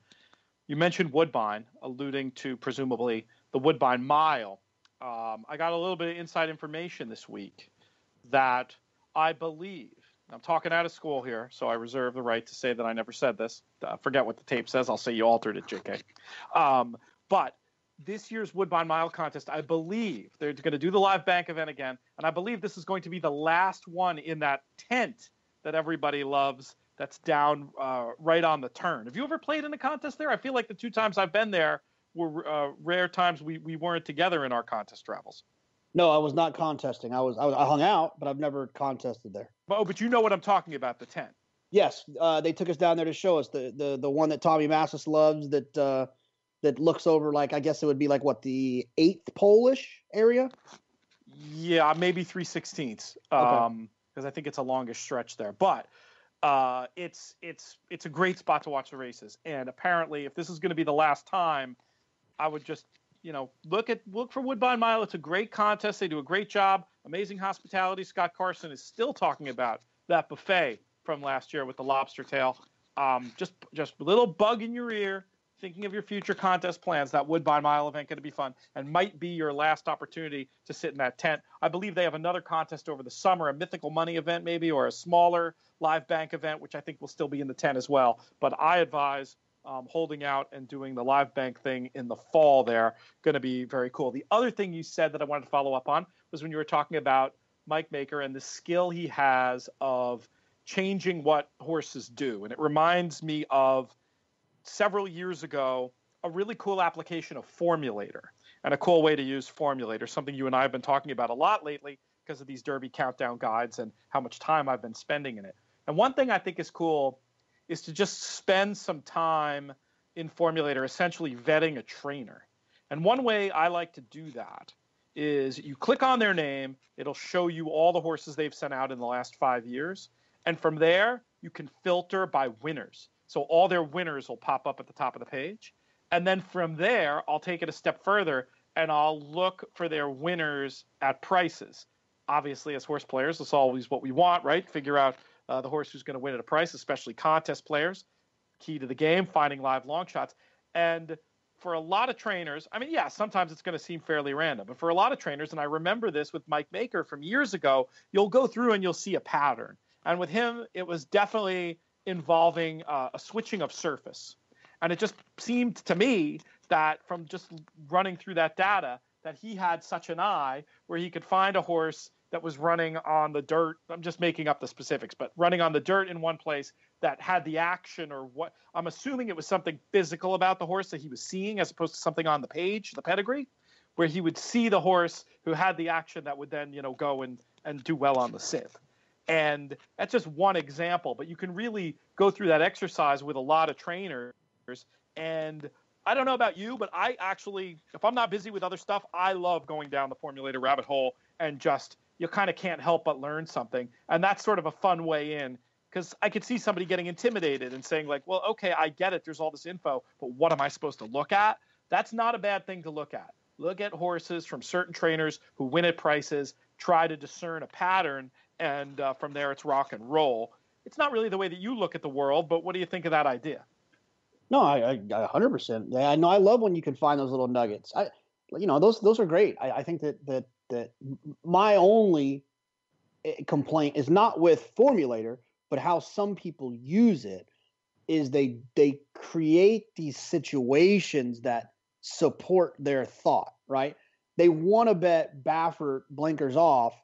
you mentioned Woodbine, alluding to presumably the Woodbine Mile. I got a little bit of inside information this week that I believe, I'm talking out of school here, so I reserve the right to say that I never said this. Forget what the tape says. I'll say you altered it, JK. But this year's Woodbine Mile contest, I believe they're going to do the live bank event again, and I believe this is going to be the last one in that tent that everybody loves that's down right on the turn. Have you ever played in a contest there? I feel like the 2 times I've been there were rare times we weren't together in our contest travels. No, I was not contesting. I hung out, but I've never contested there. But you know what I'm talking about, the tent. Yes, they took us down there to show us the one that Tommy Massis loves that looks over, like, I guess it would be like what, the 8th Polish area? Yeah, maybe 3/16, because I think it's a longish stretch there. But it's a great spot to watch the races. And apparently, if this is going to be the last time, I would just look for Woodbine Mile. It's a great contest. They do a great job. Amazing hospitality. Scott Carson is still talking about that buffet from last year with the lobster tail. Just a little bug in your ear, thinking of your future contest plans. That Woodbine Mile event going to be fun and might be your last opportunity to sit in that tent. I believe they have another contest over the summer, a Mythical Money event maybe, or a smaller live bank event, which I think will still be in the tent as well. But I advise holding out and doing the live bank thing in the fall there. Going to be very cool. The other thing you said that I wanted to follow up on was when you were talking about Mike Maker and the skill he has of changing what horses do. And it reminds me of several years ago, a really cool application of Formulator and a cool way to use Formulator, something you and I have been talking about a lot lately because of these Derby countdown guides and how much time I've been spending in it. And one thing I think is cool is to just spend some time in Formulator essentially vetting a trainer. And one way I like to do that is you click on their name, it'll show you all the horses they've sent out in the last 5 years. And from there, you can filter by winners. So all their winners will pop up at the top of the page. And then from there, I'll take it a step further and I'll look for their winners at prices. Obviously, as horse players, that's always what we want, right? Figure out the horse who's going to win at a price, especially contest players. key to the game, finding live long shots. And for a lot of trainers, I mean, yeah, sometimes it's going to seem fairly random, but for a lot of trainers, and I remember this with Mike Maker from years ago, you'll go through and you'll see a pattern. And with him, it was definitely involving a switching of surface. And it just seemed to me that from just running through that data, that he had such an eye where he could find a horse that was running on the dirt. I'm just making up the specifics, but running on the dirt in one place that had the action, or what I'm assuming it was something physical about the horse that he was seeing as opposed to something on the page, the pedigree, where he would see the horse who had the action that would then, go and do well on the Sith. And that's just one example, but you can really go through that exercise with a lot of trainers. And I don't know about you, but I actually, if I'm not busy with other stuff, I love going down the formulator rabbit hole and just, you kind of can't help but learn something. And that's sort of a fun way in, because I could see somebody getting intimidated and saying like, well, okay, I get it. There's all this info, but what am I supposed to look at? That's not a bad thing to look at. Look at horses from certain trainers who win at prices, try to discern a pattern, and from there it's rock and roll. It's not really the way that you look at the world, but what do you think of that idea? No, I 100%. Yeah, I know. I love when you can find those little nuggets. Those are great. I think that my only complaint is not with Formulator, but how some people use it. Is they create these situations that support their thought, right? They want to bet Baffert blinkers off,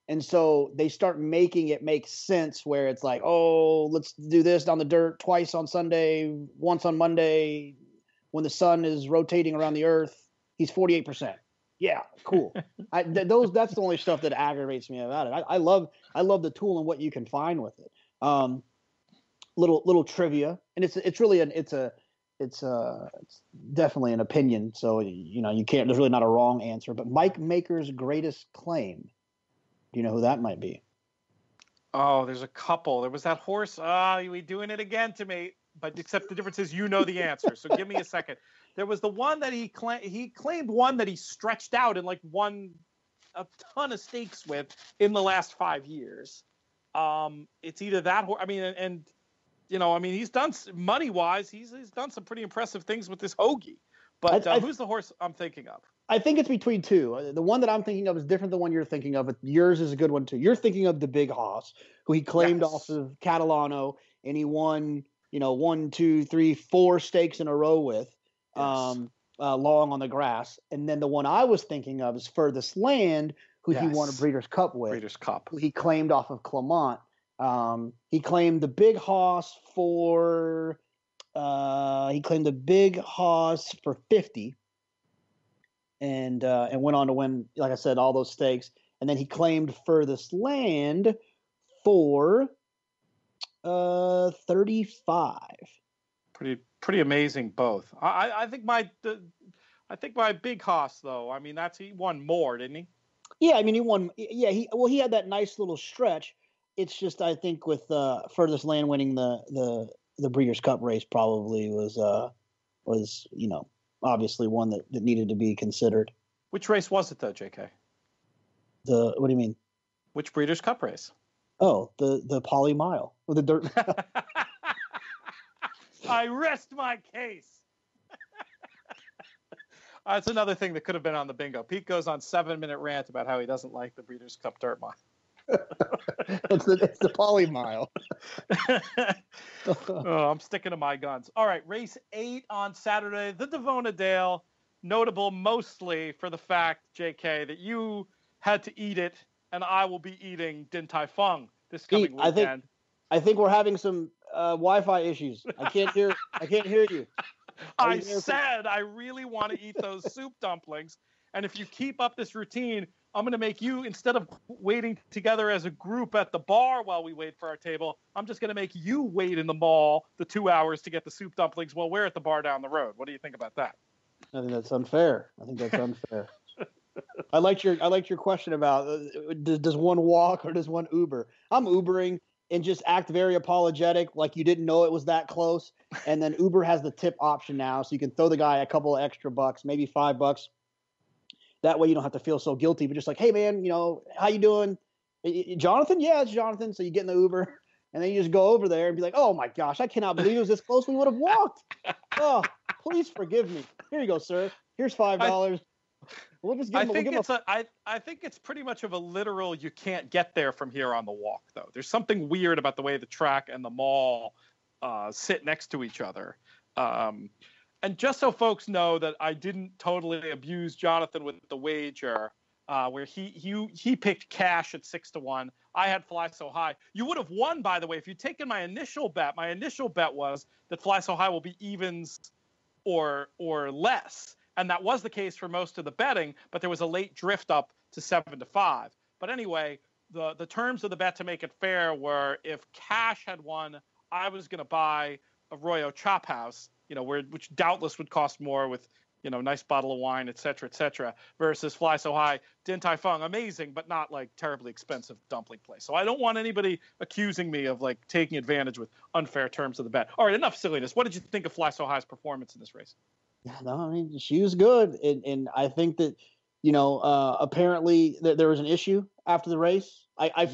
and so they start making it make sense where it's like, oh, let's do this down the dirt twice on Sunday, once on Monday, when the sun is rotating around the earth. He's 48%. Yeah, cool. That's the only stuff that aggravates me about it. I love the tool and what you can find with it. Little trivia, and it's definitely an opinion. So you can't. There's really not a wrong answer. But Mike Maker's greatest claim. Do you know who that might be? Oh, there's a couple. There was that horse. We doing it again to me. But except the difference is you know the answer. So give me a second. There was the one that he claimed one that he stretched out and like won a ton of stakes with in the last 5 years. It's either that horse. I mean, he's done money wise. He's done some pretty impressive things with this Hoagie. But who's the horse I'm thinking of? I think it's between two. The one that I'm thinking of is different than the one you're thinking of, but yours is a good one too. You're thinking of the Big Hoss, who he claimed off of Catalano, and he won, 1, 2, 3, 4 stakes in a row with, long on the grass. And then the one I was thinking of is Furthest Land, who he won a Breeders' Cup with. Breeders' Cup. Who he claimed off of Clement. He claimed the Big Hoss for 50. And went on to win, like I said, all those stakes. And then he claimed Furthest Land for 35. Pretty amazing both. I think my Big Hoss though. I mean, he won more, didn't he? Yeah, I mean he won. Yeah, he had that nice little stretch. It's just I think with Furthest Land winning the Breeders' Cup race probably was obviously one that needed to be considered. Which race was it though, JK? What do you mean? Which Breeders' Cup race? Oh, the Poly Mile or the dirt. I rest my case. That's another thing that could have been on the bingo. Pete goes on 7-minute rant about how he doesn't like the Breeders' Cup Dirt Mile. It's the Poly Mile. I'm sticking to my guns. All right, race 8 on Saturday, the Devona Dale, notable mostly for the fact, JK, that you had to eat it, and I will be eating Din Tai Fung this coming weekend. I think we're having some Wi-Fi issues. I can't hear you. I said I really want to eat those soup dumplings, and if you keep up this routine, I'm going to make you, instead of waiting together as a group at the bar while we wait for our table, I'm just going to make you wait in the mall the 2 hours to get the soup dumplings while we're at the bar down the road. What do you think about that? I think that's unfair. I liked your question about does one walk or does one Uber? I'm Ubering and just act very apologetic, like you didn't know it was that close. And then Uber has the tip option now, so you can throw the guy a couple of extra bucks, maybe $5. That way you don't have to feel so guilty, but just like, hey man, how you doing? Jonathan? Yeah, it's Jonathan. So you get in the Uber And then you just go over there and be like, oh my gosh, I cannot believe it was this close. We would have walked. Oh, please forgive me. Here you go, sir. Here's $5. We'll just give I think it's pretty much of a literal you can't get there from here on the walk, though. There's something weird about the way the track and the mall sit next to each other. And just so folks know that I didn't totally abuse Jonathan with the wager, where he picked cash at 6-1. I had Fly So High. You would have won, by the way, if you'd taken my initial bet. My initial bet was that Fly So High will be evens or less. And that was the case for most of the betting, but there was a late drift up to 7-5. But anyway, the terms of the bet to make it fair were if cash had won, I was going to buy a Royo Chop House, which doubtless would cost more with, nice bottle of wine, et cetera, versus Fly So High, Din Tai Fung, amazing, but not like terribly expensive dumpling place. So I don't want anybody accusing me of like taking advantage with unfair terms of the bet. All right, enough silliness. What did you think of Fly So High's performance in this race? No, I mean, she was good. And I think that, apparently there was an issue after the race. I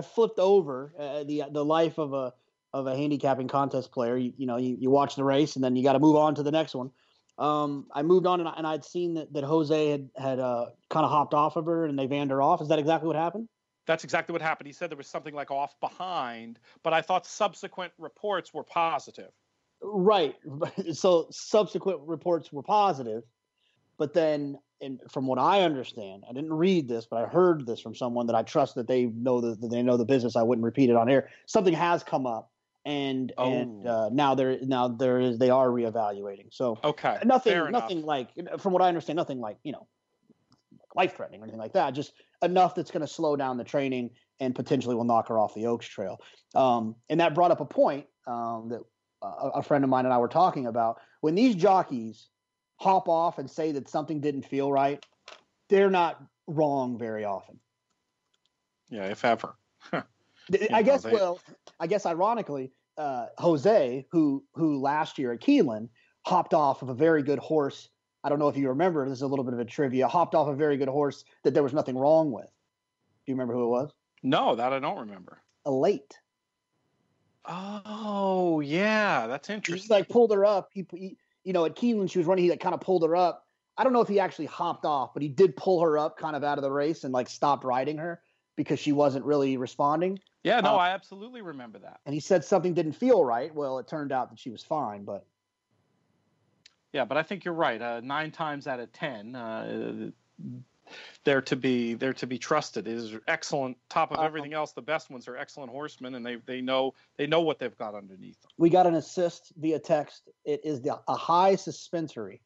flipped over the life of a handicapping contest player. You watch the race and then you got to move on to the next one. I moved on and I'd seen that Jose had kind of hopped off of her and they vanned her off. Is that exactly what happened? That's exactly what happened. He said there was something like off behind, but I thought subsequent reports were positive. Right. So subsequent reports were positive, but then, and from what I understand, I didn't read this, but I heard this from someone that I trust that they know the business. I wouldn't repeat it on air. Something has come up, and now they are reevaluating. So okay, nothing like, from what I understand, nothing like life threatening or anything like that. Just enough that's going to slow down the training and potentially will knock her off the Oaks Trail. And that brought up a point that a friend of mine and I were talking about. When these jockeys hop off and say that something didn't feel right, they're not wrong very often. Yeah, if ever. I guess ironically, Jose, who last year at Keeneland hopped off of a very good horse. I don't know if you remember, this is a little bit of a trivia, hopped off a very good horse that there was nothing wrong with. Do you remember who it was? No, that I don't remember. Elate. Oh, yeah, that's interesting. He pulled her up. He at Keeneland, she was running. He kind of pulled her up. I don't know if he actually hopped off, but he did pull her up kind of out of the race and stopped riding her because she wasn't really responding. Yeah, no, I absolutely remember that. And he said something didn't feel right. Well, it turned out that she was fine, but. Yeah, but I think you're right. 9 times out of 10, they're to be trusted. It is excellent. Top of everything else, the best ones are excellent horsemen, and they know what they've got underneath them. We got an assist via text. It is a high suspensory,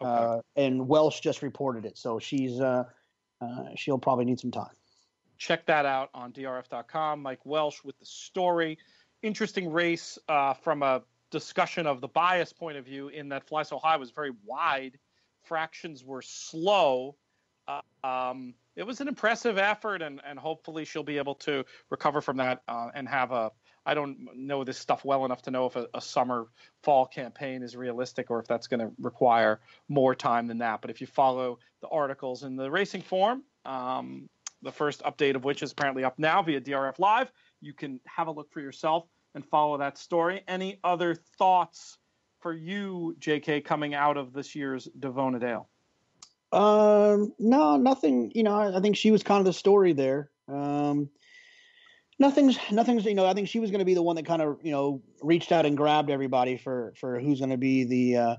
and Welsh just reported it, so she'll probably need some time. Check that out on DRF.com. Mike Welsh with the story. Interesting race from a discussion of the bias point of view, in that Fly So High was very wide, fractions were slow. It was an impressive effort, and hopefully she'll be able to recover from that and have I don't know this stuff well enough to know if a summer-fall campaign is realistic or if that's going to require more time than that. But if you follow the articles in the Racing Form, the first update of which is apparently up now via DRF Live, you can have a look for yourself and follow that story. Any other thoughts for you, JK, coming out of this year's Devona Dale? No, nothing. I think she was kind of the story there. Nothing's. I think she was going to be the one that kind of reached out and grabbed everybody for who's going to be the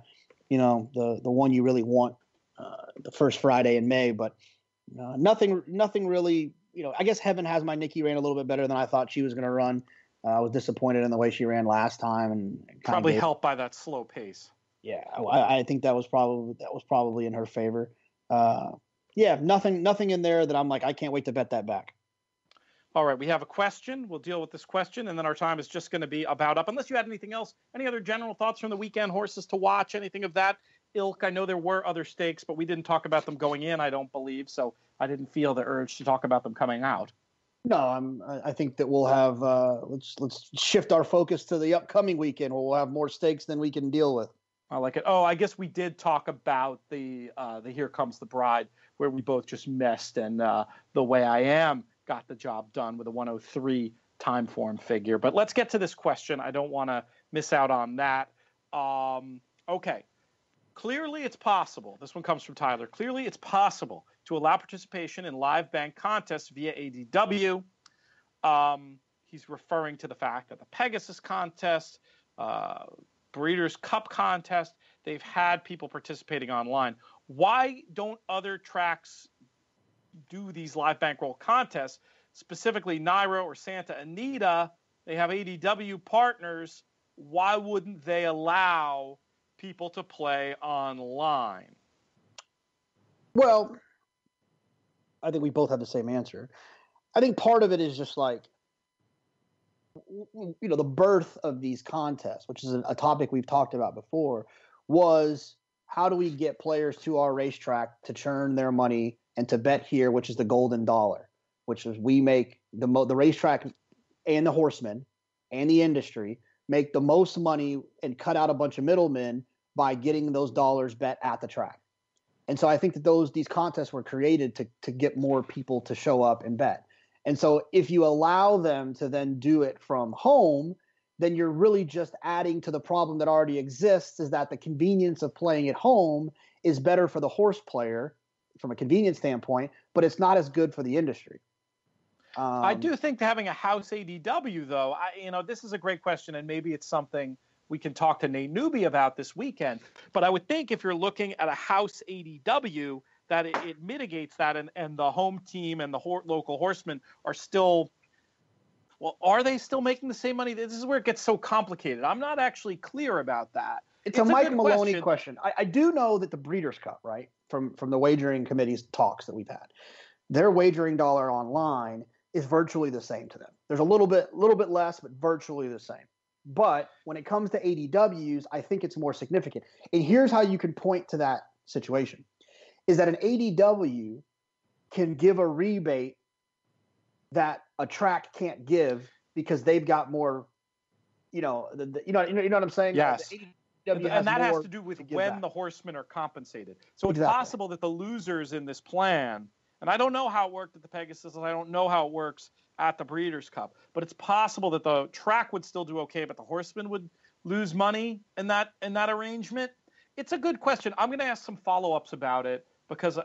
one you really want the first Friday in May. But nothing really. I guess Heaven Has My Nikki ran a little bit better than I thought she was going to run. I was disappointed in the way she ran last time, and probably helped by that slow pace. Yeah, I think that was probably in her favor. Nothing in there that I'm like, I can't wait to bet that back. All right, we have a question. We'll deal with this question, and then our time is just going to be about up. Unless you had anything else, any other general thoughts from the weekend, horses to watch, anything of that ilk? I know there were other stakes, but we didn't talk about them going in, I don't believe, so I didn't feel the urge to talk about them coming out. No, I think that we'll have let's shift our focus to the upcoming weekend where we'll have more stakes than we can deal with. I like it. Oh, I guess we did talk about the Here Comes the Bride, where we both just messed, and The Way I Am got the job done with a 103 time form figure. But let's get to this question. I don't want to miss out on that. Okay. Clearly, it's possible. This one comes from Tyler. Clearly, it's possible to allow participation in live bank contests via ADW. He's referring to the fact that the Pegasus contest, Breeders' Cup contest, they've had people participating online. Why don't other tracks do these live bankroll contests? Specifically, Nairo or Santa Anita, they have ADW partners. Why wouldn't they allow people to play online? Well, I think we both have the same answer. I think part of it is just like, the birth of these contests, which is a topic we've talked about before, was how do we get players to our racetrack to churn their money and to bet here, which is the golden dollar, which is we make the racetrack and the horsemen and the industry make the most money and cut out a bunch of middlemen by getting those dollars bet at the track. And so I think that these contests were created to get more people to show up and bet. And so if you allow them to then do it from home, then you're really just adding to the problem that already exists, is that the convenience of playing at home is better for the horse player from a convenience standpoint, but it's not as good for the industry. I do think having a house ADW, though, this is a great question, and maybe it's something we can talk to Nate Newby about this weekend. But I would think if you're looking at a house ADW, that it mitigates that, and the home team and the local horsemen are still, well, are they still making the same money? This is where it gets so complicated. I'm not actually clear about that. It's a Mike Maloney question. I do know that the Breeders' Cup, right, from the wagering committee's talks that we've had, their wagering dollar online is virtually the same to them. There's a little bit less, but virtually the same. But when it comes to ADWs, I think it's more significant. And here's how you can point to that situation, is that an ADW can give a rebate that a track can't give because they've got more, you know what I'm saying? Yes. And that has to do with when the horsemen are compensated. So it's possible that the losers in this plan, and I don't know how it worked at the Pegasus, and I don't know how it works at the Breeders' Cup, but it's possible that the track would still do okay, but the horsemen would lose money in that arrangement. It's a good question. I'm going to ask some follow-ups about it because,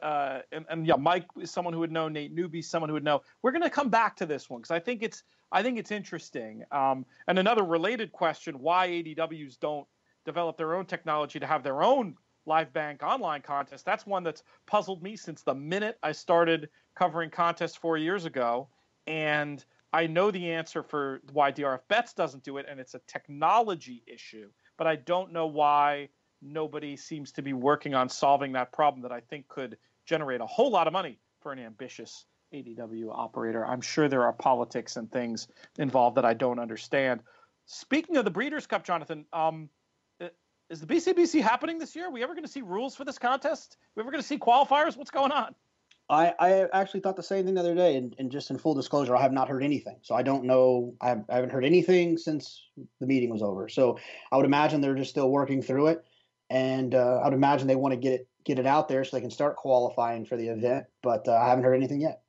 Mike is someone who would know. Nate Newby, someone who would know. We're going to come back to this one because I think it's interesting. And another related question: why ADWs don't develop their own technology to have their own live bank online contest? That's one that's puzzled me since the minute I started covering contests 4 years ago. And I know the answer for why DRF Bets doesn't do it, and it's a technology issue. But I don't know why nobody seems to be working on solving that problem that I think could generate a whole lot of money for an ambitious ADW operator. I'm sure there are politics and things involved that I don't understand. Speaking of the Breeders' Cup, Jonathan, is the BCBC happening this year? Are we ever going to see rules for this contest? Are we ever going to see qualifiers? What's going on? I actually thought the same thing the other day, and just in full disclosure, I have not heard anything. So I don't know. I haven't heard anything since the meeting was over. So I would imagine they're just still working through it, and I would imagine they want to get it out there so they can start qualifying for the event. But I haven't heard anything yet.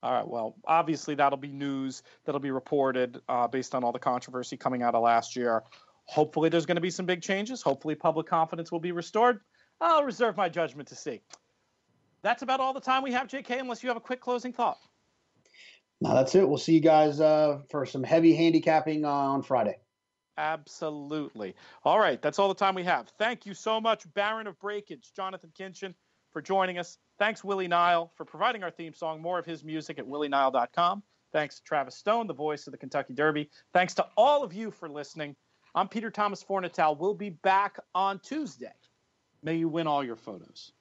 All right. Well, obviously that'll be news that'll be reported based on all the controversy coming out of last year. Hopefully there's going to be some big changes. Hopefully public confidence will be restored. I'll reserve my judgment to see. That's about all the time we have, JK, unless you have a quick closing thought. No, that's it. We'll see you guys for some heavy handicapping on Friday. Absolutely. All right. That's all the time we have. Thank you so much, Baron of Breakage, Jonathan Kinchin, for joining us. Thanks, Willie Nile, for providing our theme song. More of his music at willienile.com. Thanks to Travis Stone, the voice of the Kentucky Derby. Thanks to all of you for listening. I'm Peter Thomas Fornatal. We'll be back on Tuesday. May you win all your photos.